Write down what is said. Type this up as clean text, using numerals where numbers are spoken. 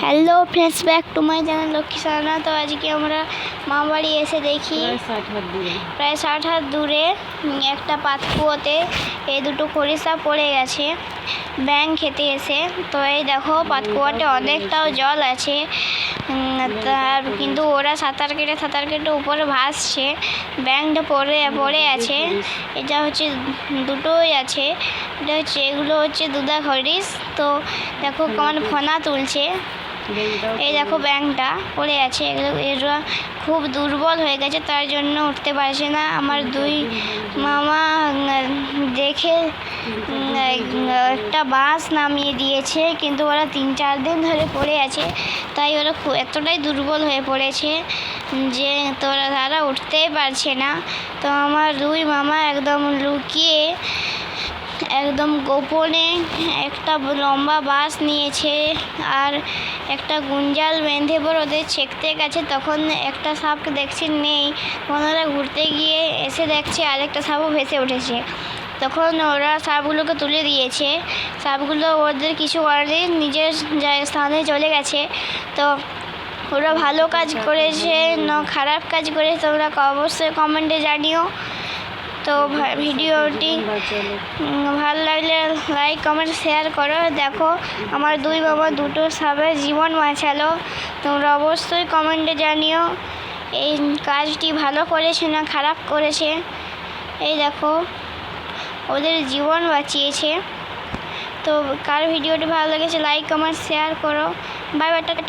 Hello friends, back to my channel Lakshmi Sana. তো আজকে আমরা মামাবাড়ি এসে দেখি প্রায় 60 হাত দূরে একটা পাতকুয়োতে এই দুটো খরিশা পড়ে গেছে ব্যাঙ খেতে এসে। তো এই দেখো পাতকুয়াতে অনেকটাও জল আছে, তার কিন্তু ওরা সাঁতার কেটে উপরে ভাসছে। ব্যাঙটা পড়ে আছে। এটা হচ্ছে দুটোই আছে, এগুলো হচ্ছে দুধা খরিশ। তো দেখো কেমন ফনা তুলছে। এই দেখো ব্যাঙটা পড়ে আছে, এরা খুব দুর্বল হয়ে গেছে, তার জন্য উঠতে পারছে না। আমার দুই মামা দেখে একটা বাঁশ নামিয়ে দিয়েছে, কিন্তু ওরা 3-4 দিন ধরে পড়ে আছে, তাই ওরা এতটাই দুর্বল হয়ে পড়েছে যে তারা উঠতেই পারছে না। তো আমার দুই মামা একদম লুকিয়ে একদম গোপনে একটা লম্বা বাঁশ নিয়েছে আর একটা গুঞ্জাল বেঁধে পর ওদের ছেঁকতে গেছে। তখন একটা সাপকে দেখছি নেই, ওনারা ঘুরতে গিয়ে এসে দেখছে আরেকটা সাপও ভেসে উঠেছে। তখন ওরা সাপগুলোকে তুলে দিয়েছে। সাপগুলো ওদের কিছু করেনি, নিজের স্থানে চলে গেছে। তো ওরা ভালো কাজ করেছে না খারাপ কাজ করেছে তোমরা অবশ্যই কমেন্টে জানিও। তো ভিডিওটি ভালো লাগলে লাইক কমেন্ট শেয়ার করো। দেখো আমার দুই বাবা দুটো সাপের জীবন বাঁচালো। তোমরা অবশ্যই কমেন্টে জানিও এই কাজটি ভালো করেছে না খারাপ করেছে। এই দেখো ওদের জীবন বাঁচিয়েছে। তো কার ভিডিওটি ভালো লেগেছে লাইক কমেন্ট শেয়ার করো। Bye bye, tata.